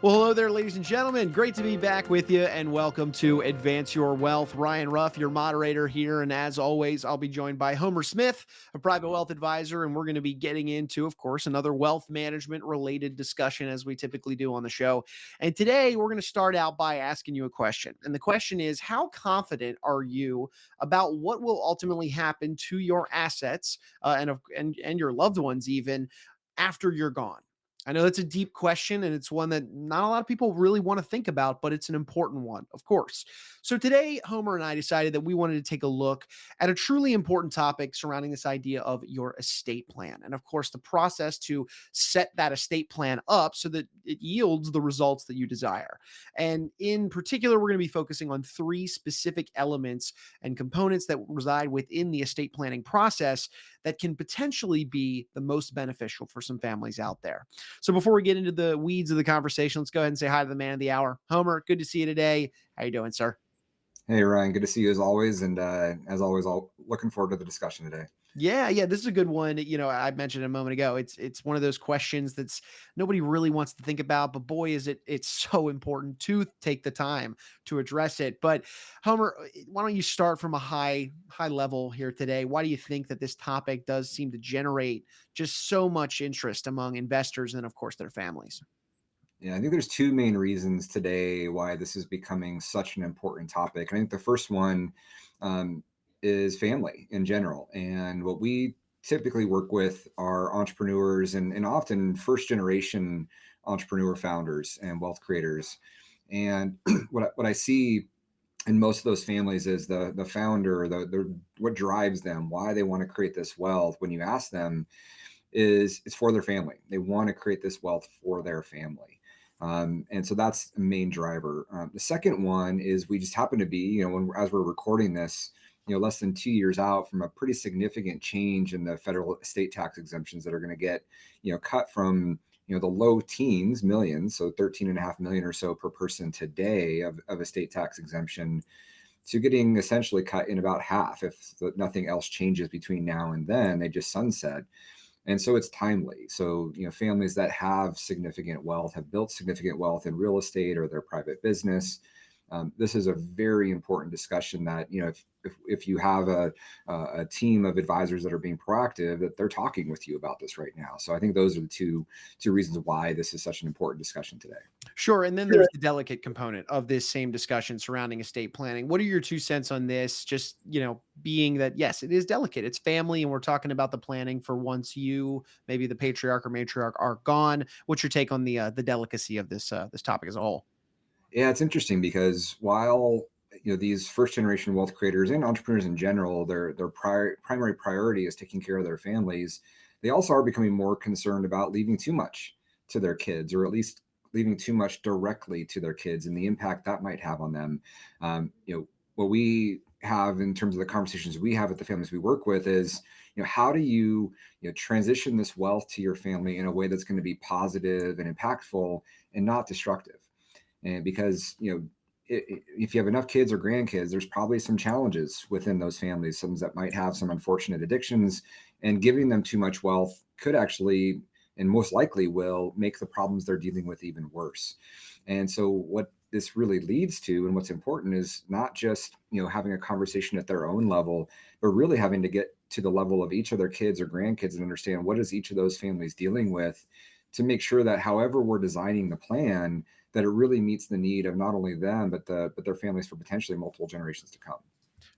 Well, hello there, ladies and gentlemen. Great to be back with you, and welcome to Advance Your Wealth. Ryan Ruff, your moderator here. And as always, I'll be joined by Homer Smith, a private wealth advisor. And we're going to be getting into, of course, another wealth management related discussion as we typically do on the show. And today, we're going to start out by asking you a question. And the question is, how confident are you about what will ultimately happen to your assets and your loved ones, even after you're gone? I know that's a deep question, and it's one that not a lot of people really want to think about, but it's an important one, of course. So today, Homer and I decided that we wanted to take a look at a truly important topic surrounding this idea of your estate plan. And of course, the process to set that estate plan up so that it yields the results that you desire. And in particular, we're going to be focusing on three specific elements and components that reside within the estate planning process that can potentially be the most beneficial for some families out there. So before we get into the weeds of the conversation, let's go ahead and say hi to the man of the hour. Homer, good to see you today. How you doing, sir? Hey Ryan, good to see you as always, and as always, I'll looking forward to the discussion today. Yeah, this is a good one. I mentioned a moment ago. It's one of those questions that's nobody really wants to think about, but boy, it's so important to take the time to address it. But Homer, why don't you start from a high level here today? Why do you think that this topic does seem to generate just so much interest among investors and, of course, their families? Yeah, I think there's two main reasons today why this is becoming such an important topic. I think the first one um, is family in general, and what we typically work with are entrepreneurs and often first generation entrepreneur founders and wealth creators. And what I see in most of those families is the founder, the what drives them, why they want to create this wealth. When you ask them, is it's for their family. They want to create this wealth for their family. And so that's the main driver. The second one is we just happen to be, as we're recording this, less than 2 years out from a pretty significant change in the federal estate tax exemptions that are going to get, cut from, the low teens millions, so 13.5 million or so per person today of estate tax exemption to getting essentially cut in about half if nothing else changes between now and then. They just sunset. And so it's timely. So, families that have significant wealth, have built significant wealth in real estate or their private business. This is a very important discussion that, if you have a team of advisors that are being proactive, that they're talking with you about this right now. So I think those are the two reasons why this is such an important discussion today. Sure. And then there's the delicate component of this same discussion surrounding estate planning. What are your 2 cents on this? Just, being that, yes, it is delicate. It's family, and we're talking about the planning for once you, maybe the patriarch or matriarch, are gone. What's your take on the delicacy of this topic as a whole? Yeah, it's interesting because while these first generation wealth creators and entrepreneurs in general, their primary priority is taking care of their families, they also are becoming more concerned about leaving too much to their kids, or at least leaving too much directly to their kids and the impact that might have on them. What we have in terms of the conversations we have with the families we work with is, how do transition this wealth to your family in a way that's going to be positive and impactful and not destructive? And because if you have enough kids or grandkids, there's probably some challenges within those families, some that might have some unfortunate addictions, and giving them too much wealth could actually, and most likely will, make the problems they're dealing with even worse. And so what this really leads to, and what's important, is not just having a conversation at their own level, but really having to get to the level of each of their kids or grandkids and understand what is each of those families dealing with, to make sure that however we're designing the plan, that it really meets the need of not only them but their families for potentially multiple generations to come.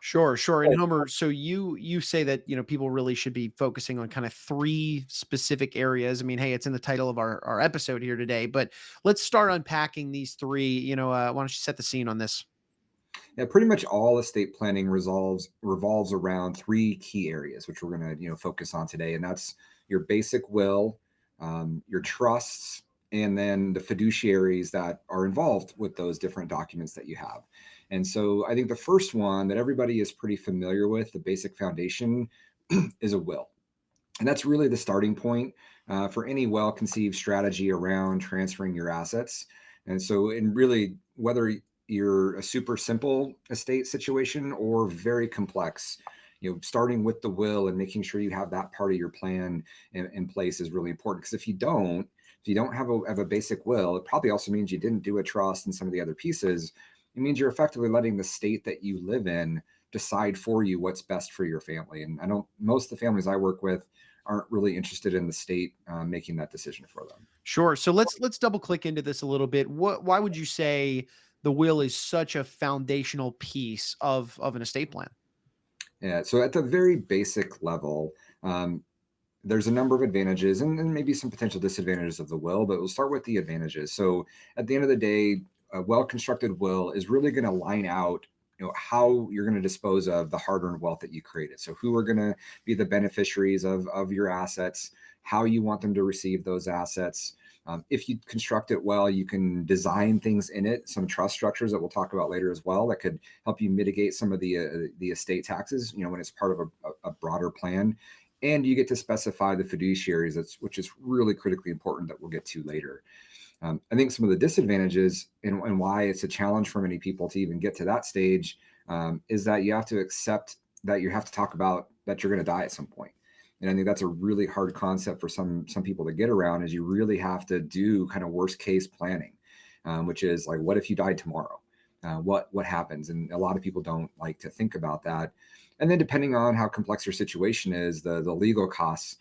Sure. And Homer, so you say that people really should be focusing on kind of three specific areas. I mean, hey, it's in the title of our episode here today, but let's start unpacking these three. Why don't you set the scene on this? Yeah, pretty much all estate planning revolves around three key areas, which we're going to focus on today, and that's your basic will, your trusts, and then the fiduciaries that are involved with those different documents that you have. And so I think the first one that everybody is pretty familiar with, the basic foundation, is a will. And that's really the starting point for any well conceived strategy around transferring your assets. And so, in really, whether you're a super simple estate situation or very complex, starting with the will and making sure you have that part of your plan in place is really important. Because if If you don't have a basic will, it probably also means you didn't do a trust and some of the other pieces. It means you're effectively letting the state that you live in decide for you what's best for your family. And I don't, most of the families I work with aren't really interested in the state making that decision for them. Sure. So let's double click into this a little bit. Why would you say the will is such a foundational piece of an estate plan? Yeah. So at the very basic level, there's a number of advantages and maybe some potential disadvantages of the will, but we'll start with the advantages. So at the end of the day, a well-constructed will is really going to line out, how you're going to dispose of the hard-earned wealth that you created. So who are going to be the beneficiaries of your assets, how you want them to receive those assets. If you construct it well, you can design things in it, some trust structures that we'll talk about later as well, that could help you mitigate some of the estate taxes, when it's part of a broader plan. And you get to specify the fiduciaries, which is really critically important, that we'll get to later. I think some of the disadvantages and why it's a challenge for many people to even get to that stage is that you have to accept that you have to talk about that you're going to die at some point. And I think that's a really hard concept for some people to get around, is you really have to do kind of worst case planning, which is like, what if you died tomorrow? What happens? And a lot of people don't like to think about that. And then depending on how complex your situation is, the legal costs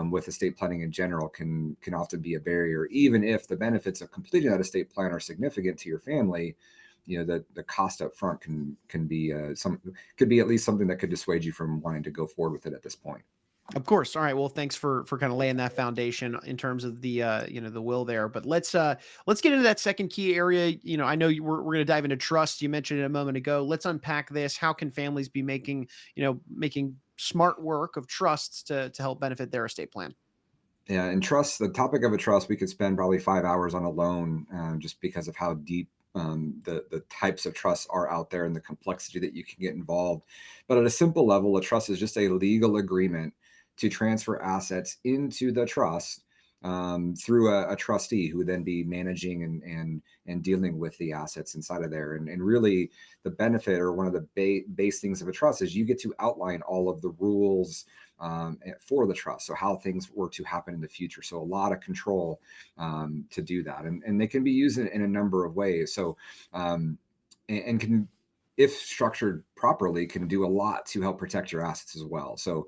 with estate planning in general can often be a barrier. Even if the benefits of completing that estate plan are significant to your family, the cost up front can be could be at least something that could dissuade you from wanting to go forward with it at this point. Of course. All right. Well, thanks for kind of laying that foundation in terms of the the will there. But let's get into that second key area. I know we're going to dive into trust. You mentioned it a moment ago. Let's unpack this. How can families be making smart work of trusts to help benefit their estate plan? Yeah, and trust, the topic of a trust, we could spend probably 5 hours on alone, just because of how deep the types of trusts are out there and the complexity that you can get involved. But at a simple level, a trust is just a legal agreement to transfer assets into the trust through a trustee who would then be managing and dealing with the assets inside of there. And really, the benefit, or one of the base things of a trust, is you get to outline all of the rules for the trust. So how things were to happen in the future. So a lot of control to do that, and they can be used in a number of ways. So and can, if structured properly, can do a lot to help protect your assets as well. So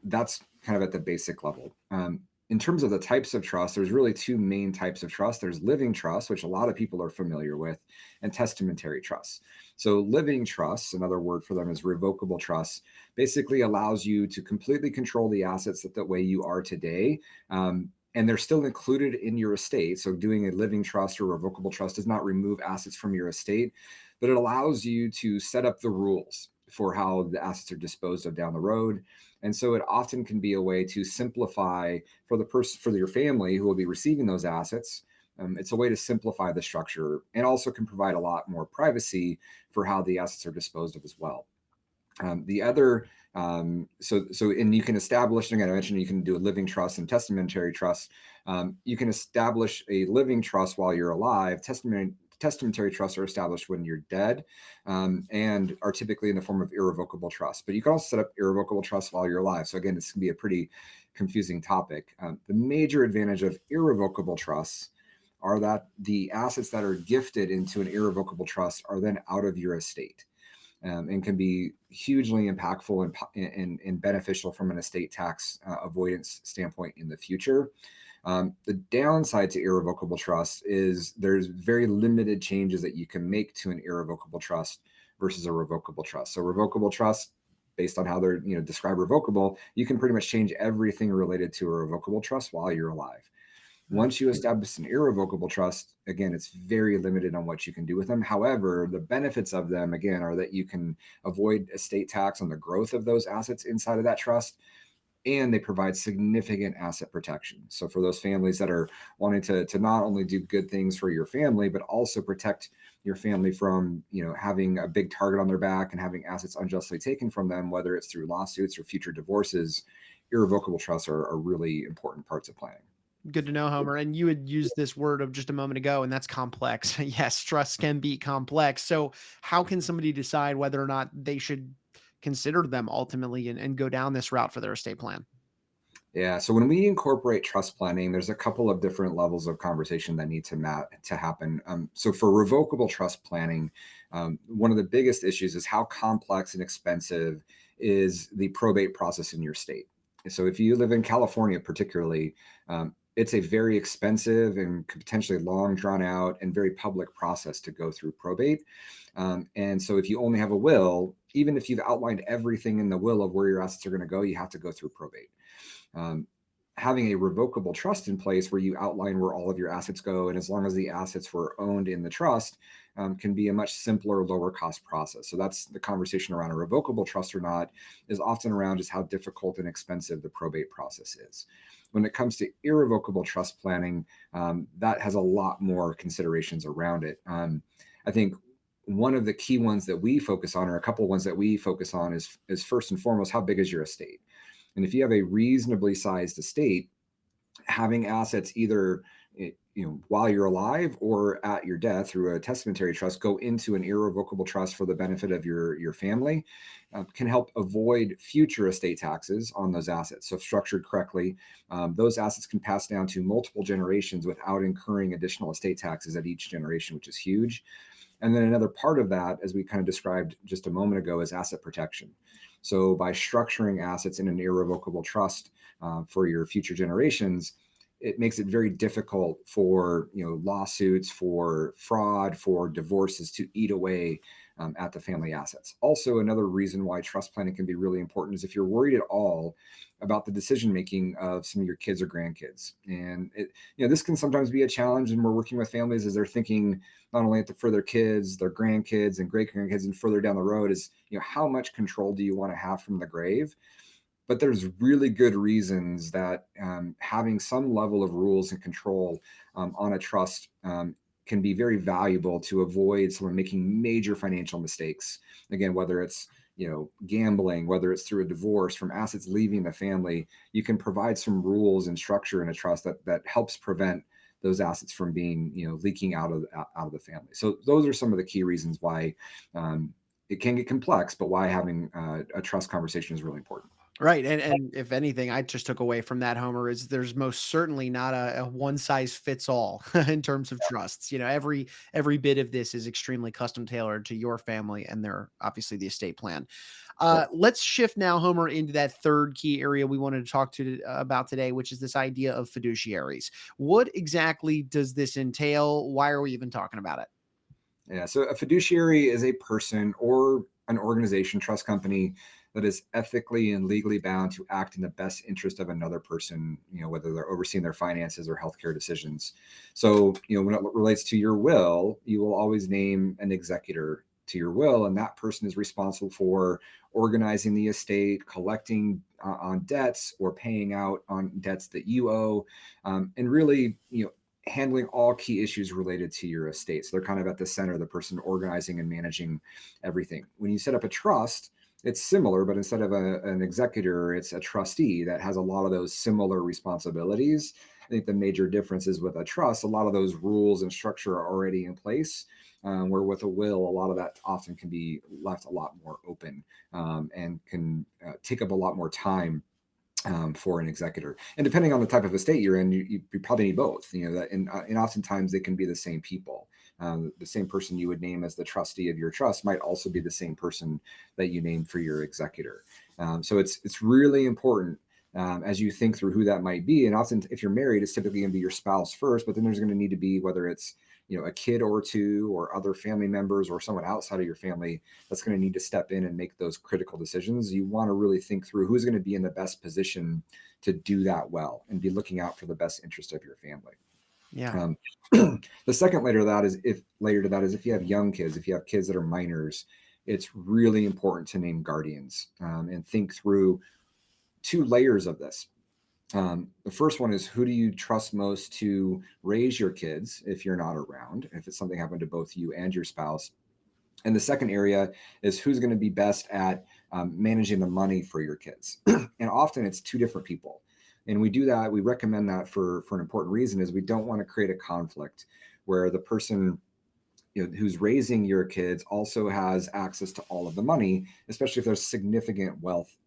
that's kind of at the basic level. In terms of the types of trust, there's really two main types of trust. There's living trust, which a lot of people are familiar with, and testamentary trusts. So living trusts, another word for them is revocable trusts, basically allows you to completely control the assets that the way you are today. And they're still included in your estate. So doing a living trust or revocable trust does not remove assets from your estate, but it allows you to set up the rules for how the assets are disposed of down the road. And so it often can be a way to simplify for the person, for your family who will be receiving those assets. It's a way to simplify the structure, and also can provide a lot more privacy for how the assets are disposed of as well. The other, and you can establish, again, I mentioned you can do a living trust and testamentary trust. You can establish a living trust while you're alive. Testamentary trusts are established when you're dead, and are typically in the form of irrevocable trust. But you can also set up irrevocable trust while you're alive. So again, this can be a pretty confusing topic. The major advantage of irrevocable trusts are that the assets that are gifted into an irrevocable trust are then out of your estate, and can be hugely impactful and beneficial from an estate tax avoidance standpoint in the future. The downside to irrevocable trust is there's very limited changes that you can make to an irrevocable trust versus a revocable trust. So revocable trust, based on how they're described revocable, you can pretty much change everything related to a revocable trust while you're alive. Once you establish an irrevocable trust, again, it's very limited on what you can do with them. However, the benefits of them, again, are that you can avoid estate tax on the growth of those assets inside of that trust, and they provide significant asset protection. So for those families that are wanting to not only do good things for your family, but also protect your family from having a big target on their back and having assets unjustly taken from them, whether it's through lawsuits or future divorces, irrevocable trusts are really important parts of planning. Good to know, Homer. And you had used this word of just a moment ago, and that's complex. Yes, trust can be complex. So, how can somebody decide whether or not they should consider them ultimately and go down this route for their estate plan? Yeah. So when we incorporate trust planning, there's a couple of different levels of conversation that need to happen. So for revocable trust planning, one of the biggest issues is how complex and expensive is the probate process in your state. So if you live in California, particularly, it's a very expensive and potentially long, drawn out, and very public process to go through probate. And so if you only have a will, even if you've outlined everything in the will of where your assets are going to go, you have to go through probate. um, Having a revocable trust in place where you outline where all of your assets go, and as long as the assets were owned in the trust, can be a much simpler, lower cost process. So that's the conversation around a revocable trust or not, is often around just how difficult and expensive the probate process is. When it comes to irrevocable trust planning, that has a lot more considerations around it. I think one of the key ones that we focus on, or a couple of ones that we focus on, is first and foremost, how big is your estate? And if you have a reasonably sized estate, having assets either while you're alive or at your death through a testamentary trust go into an irrevocable trust for the benefit of your family, can help avoid future estate taxes on those assets. So if structured correctly, those assets can pass down to multiple generations without incurring additional estate taxes at each generation, which is huge. And then another part of that, as we kind of described just a moment ago, is asset protection. So by structuring assets in an irrevocable trust for your future generations, it makes it very difficult for lawsuits, for fraud, for divorces to eat away at the family assets. Also, another reason why trust planning can be really important is if you're worried at all about the decision making of some of your kids or grandkids. And this can sometimes be a challenge, and we're working with families as they're thinking not only for their kids, their grandkids and great grandkids, and further down the road is, how much control do you want to have from the grave? But there's really good reasons that having some level of rules and control on a trust can be very valuable to avoid someone making major financial mistakes. Again, whether it's gambling, whether it's through a divorce, from assets leaving the family, you can provide some rules and structure in a trust that helps prevent those assets from being leaking out of the family. So those are some of the key reasons why it can get complex, but why having a trust conversation is really important. Right, and if anything, I just took away from that, Homer, is there's most certainly not a one size fits all in terms of trusts. Every bit of this is extremely custom tailored to your family and their obviously the estate plan. Yep. Let's shift now, Homer, into that third key area we wanted to talk to about today, which is this idea of fiduciaries. What exactly does this entail? Why are we even talking about it? Yeah. So a fiduciary is a person or an organization, trust company, that is ethically and legally bound to act in the best interest of another person, whether they're overseeing their finances or healthcare decisions. So, when it relates to your will, you will always name an executor to your will, and that person is responsible for organizing the estate, collecting on debts, or paying out on debts that you owe, and really, handling all key issues related to your estate. So they're kind of at the center, the person organizing and managing everything. When you set up a trust, it's similar, but instead of an executor, it's a trustee that has a lot of those similar responsibilities. I think the major difference is with a trust, a lot of those rules and structure are already in place. Where with a will, a lot of that often can be left a lot more open, and can take up a lot more time for an executor. And depending on the type of estate you're in, you probably need both. And oftentimes they can be the same people. The same person you would name as the trustee of your trust might also be the same person that you name for your executor. So it's really important as you think through who that might be. And often, if you're married, it's typically going to be your spouse first, but then there's going to need to be, whether it's a kid or two, or other family members, or someone outside of your family that's going to need to step in and make those critical decisions. You want to really think through who's going to be in the best position to do that well and be looking out for the best interest of your family. Yeah. Um, the second layer to that is if you have young kids, if you have kids that are minors, it's really important to name guardians, and think through two layers of this. The first one is, who do you trust most to raise your kids if you're not around, if it's something happened to both you and your spouse? And the second area is, who's going to be best at managing the money for your kids. And often it's two different people. And we recommend that for an important reason, is we don't want to create a conflict where the person who's raising your kids also has access to all of the money, especially if there's significant wealth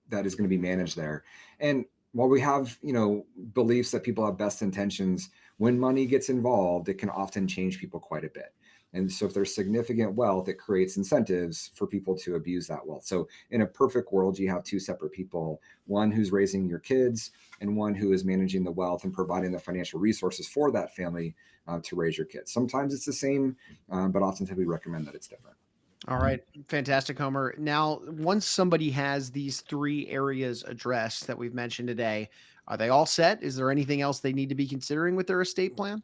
that is going to be managed there. And while we have, beliefs that people have best intentions, when money gets involved, it can often change people quite a bit. And so if there's significant wealth, it creates incentives for people to abuse that wealth. So in a perfect world, you have two separate people, one who's raising your kids and one who is managing the wealth and providing the financial resources for that family to raise your kids. Sometimes it's the same, but oftentimes we recommend that it's different. All right. Fantastic, Homer. Now, once somebody has these three areas addressed that we've mentioned today, are they all set? Is there anything else they need to be considering with their estate plan?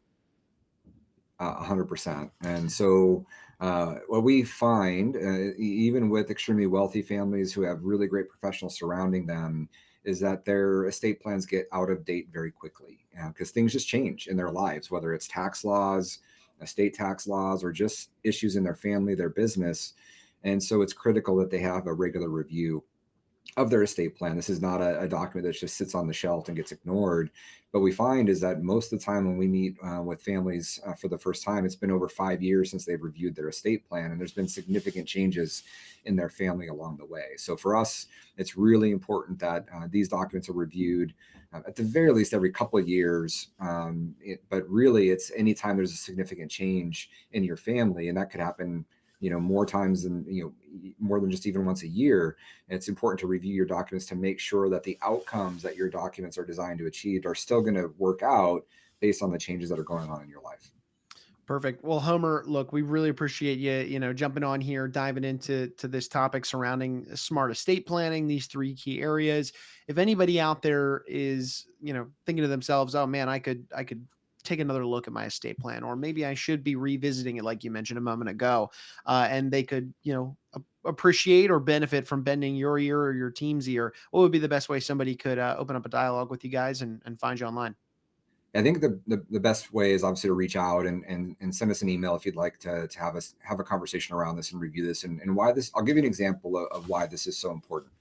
100%. And so, what we find, even with extremely wealthy families who have really great professionals surrounding them, is that their estate plans get out of date very quickly because things just change in their lives, whether it's tax laws, estate tax laws, or just issues in their family, their business. And so, it's critical that they have a regular review of their estate plan. This is not a document that just sits on the shelf and gets ignored. But we find is that most of the time when we meet with families for the first time, it's been over 5 years since they've reviewed their estate plan, and there's been significant changes in their family along the way. So for us, it's really important that these documents are reviewed at the very least every couple of years. But really, it's anytime there's a significant change in your family, and that could happen more times than more than just even once a year. And it's important to review your documents to make sure that the outcomes that your documents are designed to achieve are still going to work out based on the changes that are going on in your life. Perfect. Well, Homer, look, we really appreciate you, jumping on here, diving into this topic surrounding smart estate planning, these three key areas. If anybody out there is, thinking to themselves, "Oh man, I could take another look at my estate plan, or maybe I should be revisiting it," like you mentioned a moment ago, and they could, appreciate or benefit from bending your ear or your team's ear. What would be the best way somebody could open up a dialogue with you guys and find you online? I think the best way is obviously to reach out and send us an email if you'd like to have us have a conversation around this and review this and why this. I'll give you an example of why this is so important.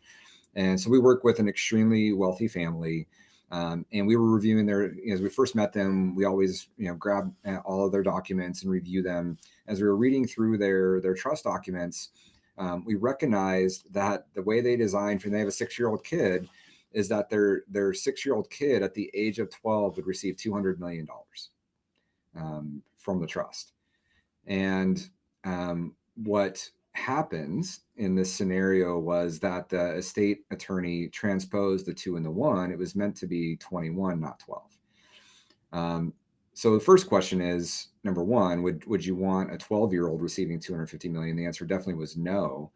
And so we work with an extremely wealthy family. And we were reviewing as we first met them, we always, grab all of their documents and review them. As we were reading through their trust documents, we recognized that the way they designed for, they have a 6-year-old kid, is that their 6-year-old kid at the age of 12 would receive $200 million from the trust. And what happens in this scenario was that the estate attorney transposed the two and the one. It was meant to be 21, not 12. So the first question is, number one, would you want a 12-year-old receiving 250 million? The answer definitely was no.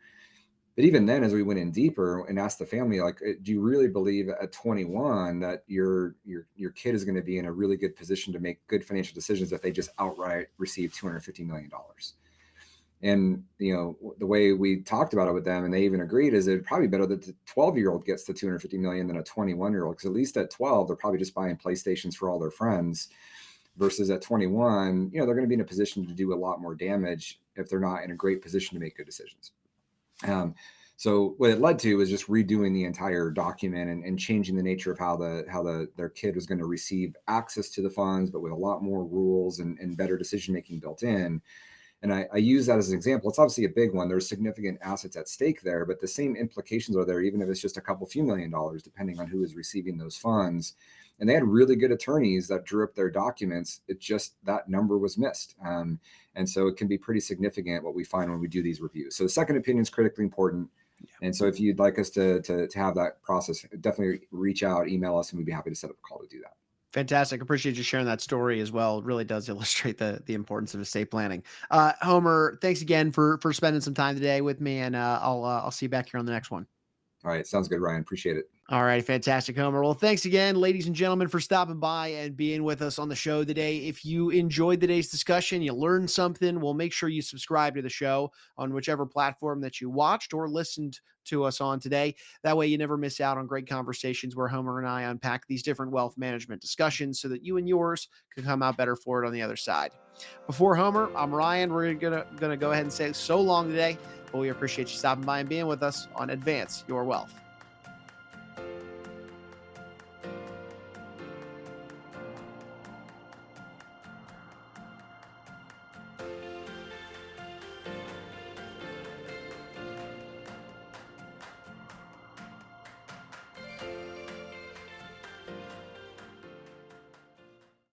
But even then, as we went in deeper and asked the family, like, do you really believe at 21 that your kid is going to be in a really good position to make good financial decisions if they just outright receive $250 million? And the way we talked about it with them, and they even agreed, is it'd probably better that the 12-year-old gets the 250 million than a 21-year-old, because at least at 12 they're probably just buying PlayStations for all their friends, versus at 21, they're going to be in a position to do a lot more damage if they're not in a great position to make good decisions. So what it led to was just redoing the entire document and changing the nature of how their kid was going to receive access to the funds, but with a lot more rules and better decision making built in. And I use that as an example. It's obviously a big one. There's significant assets at stake there, but the same implications are there, even if it's just a couple few $1,000,000, depending on who is receiving those funds. And they had really good attorneys that drew up their documents. It just, that number was missed. And so it can be pretty significant what we find when we do these reviews. So the second opinion is critically important. And so if you'd like us to have that process, definitely reach out, email us, and we'd be happy to set up a call to do that. Fantastic. Appreciate you sharing that story as well. It really does illustrate the importance of estate planning. Homer, thanks again for spending some time today with me, and I'll see you back here on the next one. All right. Sounds good, Ryan. Appreciate it. All right, fantastic, Homer. Well, thanks again, ladies and gentlemen, for stopping by and being with us on the show today. If you enjoyed today's discussion, you learned something, well, make sure you subscribe to the show on whichever platform that you watched or listened to us on today. That way, you never miss out on great conversations where Homer and I unpack these different wealth management discussions so that you and yours can come out better for it on the other side. Before Homer, I'm Ryan. We're gonna go ahead and say so long today, but we appreciate you stopping by and being with us on Advance Your Wealth.